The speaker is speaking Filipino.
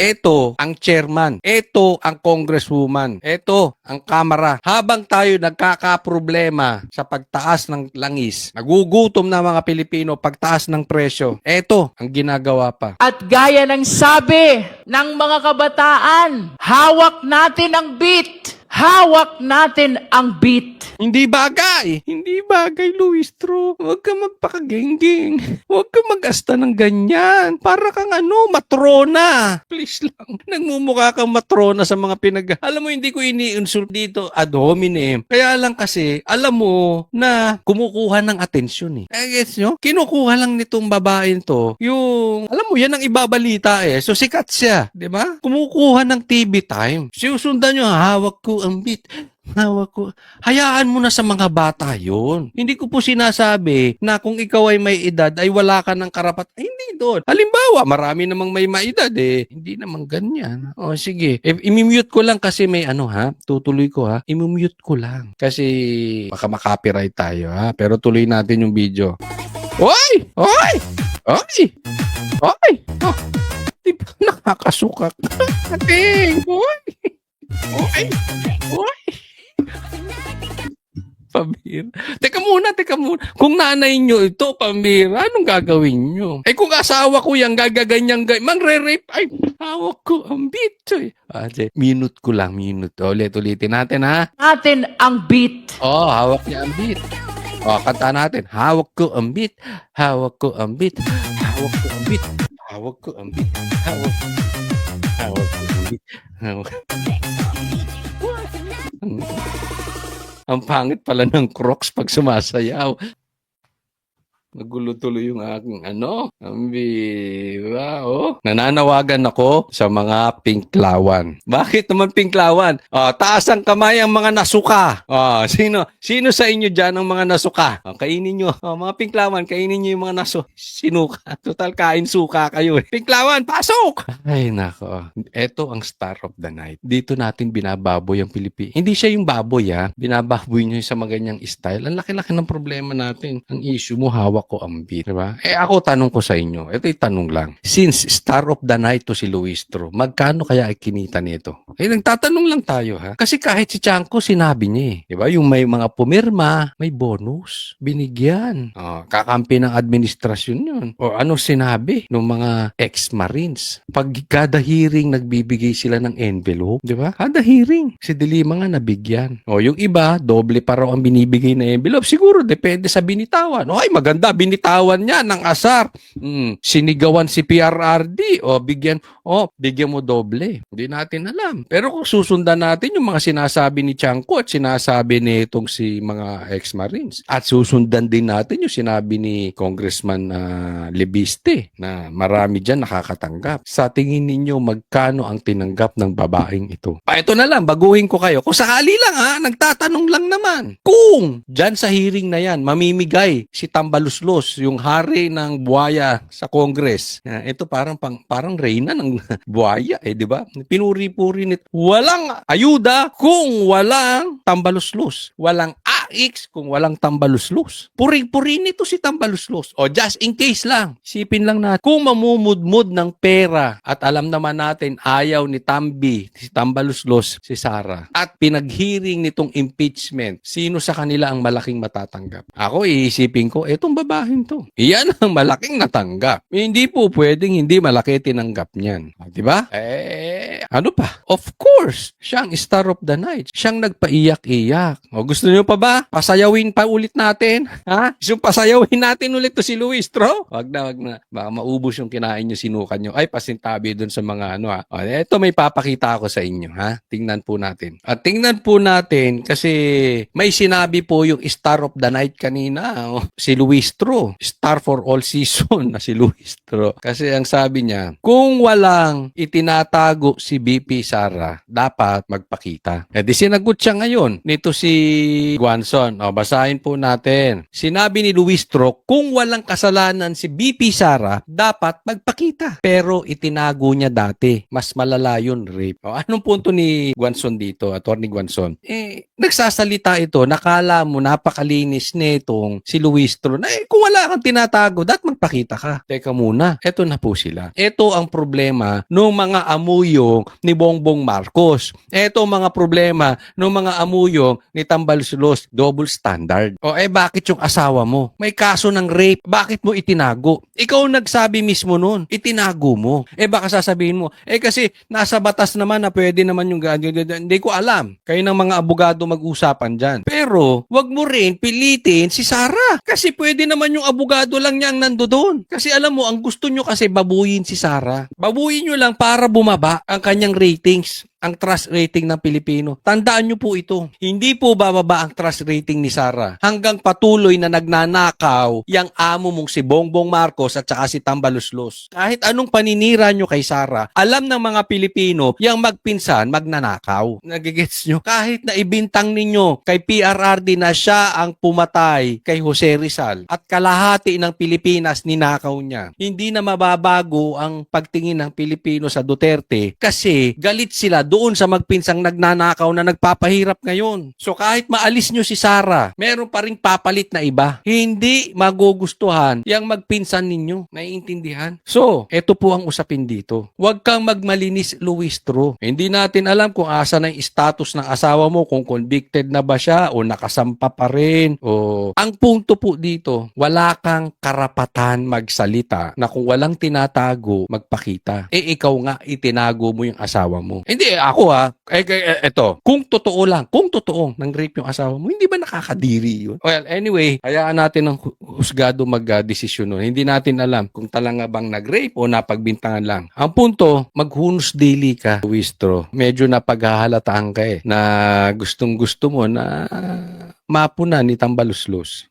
Ito ang chairman. Ito ang congresswoman. Ito ang kamara. Habang tayo nagkakaproblema sa pagtaas ng langis, nagugutom na mga Pilipino, pagtaas ng presyo, ito ang ginagawa pa. At gaya ng sabi ng mga kabataan, hawak natin ang beat. Hawak natin ang beat. Hindi bagay. Hindi bagay, Luistro. Huwag ka magpakagengging. Huwag ka mag-asta ng ganyan. Para kang matrona. Please lang. Nagmumukha kang matrona sa mga Alam mo, hindi ko ini-insult dito ad hominem. Kaya lang kasi, alam mo na kumukuha ng atensyon eh. Gets nyo? Kinukuha lang nitong babaeng to yung, alam mo, yan ang ibabalita eh. So, sikat siya. Diba? Kumukuha ng TV time. Sinusundan nyo, hawak ko ang beat. Hawak ko. Hayaan mo na sa mga bata yun. Hindi ko po sinasabi na kung ikaw ay may edad ay wala ka ng karapat. Ay, hindi doon. Halimbawa, marami namang may maedad eh. Hindi naman ganyan. O sige. I-mute ko lang kasi may tutuloy ko ha. I-mute ko lang. Kasi baka makapiright tayo ha. Pero tuloy natin yung video. Oy! Oy! Oy! Oy! Oh. Di ba nakakasukak? Ating! Oy! Oy! Oy! Pambira. Teka muna. Kung nanay nyo ito, pambira, anong gagawin nyo? Eh kung asawa ko yan, gagaganyang, mangre-rape, ay, hawak ko ang beat. Minute ko lang. Ulitin natin ha. Natin ang beat. Oh, hawak niya ang beat. Oh, kanta natin. Hawak ko ang beat. Hawak ko ang beat. Hawak ko ang beat. Hawak ko ang beat. Hawak ko ang beat. Hawak. Ang pangit pala ng Crocs pag sumasayaw. Nagulo tuloy yung aking Ambira, oh. Nananawagan ako sa mga pinklawan. Bakit naman pinklawan? Taas ang kamay ang mga nasuka. Sino sa inyo dyan ang mga nasuka? Kainin nyo. Mga pinklawan, kainin nyo yung mga sinuka. Total kain suka kayo. Pinklawan, pasok! Ay, nako. Ito ang star of the night. Dito natin binababoy ang Pilipinas. Hindi siya yung baboy, ha. Binababoy nyo sa maganyang style. Ang laki-laki ng problema natin. Ang issue mo, hawak ko ang beat, diba? Ako tanong ko sa inyo, ito'y tanong lang. Since star of the night to si Luistro, magkano kaya ay kinita nito? Nagtatanong lang tayo ha. Kasi kahit si Chanko sinabi niya diba? Yung may mga pumirma, may bonus, binigyan. Kakampi ng administrasyon yun. O ano sinabi ng mga ex-marines? Pag kada hearing nagbibigay sila ng envelope, diba? Kada hearing. Si Dilima nga nabigyan. Yung iba, doble pa raw ang binibigay na envelope. Siguro depende sa binitawan. Ay, maganda binitawan niya ng asar. Sinigawan si PRRD. Bigyan mo doble. Hindi natin alam. Pero kung susundan natin yung mga sinasabi ni Chanko at sinasabi nitong si mga ex-marines at susundan din natin yung sinabi ni Congressman Lebiste na marami dyan nakakatanggap. Sa tingin ninyo, magkano ang tinanggap ng babaeng ito? Ito na lang, baguhin ko kayo. Kung sakali lang nagtatanong lang naman. Kung dyan sa hearing na yan, mamimigay si Tambalus yung hari ng buhaya sa Congress. Ito parang reyna ng buhaya di ba? Pinuri-puri nito. Walang ayuda kung walang tambaluslos. Walang AX kung walang tambaluslos. Puri-puri nito si tambaluslos. Just in case lang. Isipin lang natin. Kung mamumudmud ng pera at alam naman natin ayaw ni si tambaluslos, si Sara. At pinaghiring nitong impeachment, sino sa kanila ang malaking matatanggap? Ako iisipin ko, etong babahin to. Iyan ang malaking natanggap. Hindi po pwedeng hindi malaki tinanggap niyan. Diba? Ano pa? Of course, siya ang star of the night. Siyang nagpaiyak-iyak. Gusto niyo pa ba? Pasayawin pa ulit natin? Ha? Pasayawin natin ulit to si Luistro? Wag na. Baka maubos yung kinain nyo, sinukan nyo. Ay, pasintabi dun sa mga Ito may papakita ako sa inyo, ha? Tingnan po natin. At tingnan po natin kasi may sinabi po yung star of the night kanina. Si Luistro. Star for all season na si Luistro. Kasi ang sabi niya, kung walang itinatago si BP Sara, dapat magpakita. Di sinagot siya ngayon nito si Guanzon. Basahin po natin. Sinabi ni Luistro, kung walang kasalanan si BP Sara, dapat magpakita. Pero itinago niya dati. Mas malala yun, rape. Anong punto ni Guanzon dito, Attorney Guanzon? nagsasalita ito, nakala mo napakalinis nitong si Luistro na kung wala kang tinatago, dapat magpakita ka. Teka muna, eto na po sila. Ito ang problema ng mga amuyong ni Bongbong Marcos. Ito ang mga problema ng mga amuyong ni Tambalsulos, double standard. O bakit yung asawa mo? May kaso ng rape, bakit mo itinago? Ikaw nagsabi mismo nun, itinago mo. Baka sasabihin mo, kasi nasa batas naman na pwede naman yung hindi ko alam. Kayo ng mga abogado mag-usapan dyan. Pero, wag mo rin pilitin si Sara. Kasi pwede naman yung abogado lang niya ang nandoon. Kasi alam mo, ang gusto nyo kasi babuyin si Sara. Babuyin nyo lang para bumaba ang kanyang ratings, ang trust rating ng Pilipino. Tandaan nyo po ito. Hindi po bababa ang trust rating ni Sara hanggang patuloy na nagnanakaw yang amo mong si Bongbong Marcos at saka si Tambaluslos. Kahit anong paninira nyo kay Sara, alam ng mga Pilipino yang magpinsan magnanakaw. Nagigets nyo? Kahit na ibintang ninyo kay PRRD na siya ang pumatay kay Jose Rizal at kalahati ng Pilipinas ninakaw niya, hindi na mababago ang pagtingin ng Pilipino sa Duterte kasi galit sila doon sa magpinsang nagnanakaw na nagpapahirap ngayon. So kahit maalis nyo si Sara, meron pa rin papalit na iba. Hindi magugustuhan yang magpinsan ninyo. Naiintindihan? So, eto po ang usapin dito. Huwag kang magmalinis, Luistro. Hindi natin alam kung asa na yung status ng asawa mo, kung convicted na ba siya o nakasampa pa rin. Ang punto po dito, wala kang karapatan magsalita na kung walang tinatago, magpakita. Ikaw nga, itinago mo yung asawa mo. Hindi, ako eto, kung totoo lang, kung totoo nang rape yung asawa mo, hindi ba nakakadiri yun? Well, anyway, hayaan natin ng husgado mag-desisyon nun. Hindi natin alam kung talaga bang nag-rape o napagbintangan lang. Ang punto, maghunos daily ka, Luistro. Medyo napaghahalataan ka na gustong-gusto mo na mapuna ni Tambaluslos.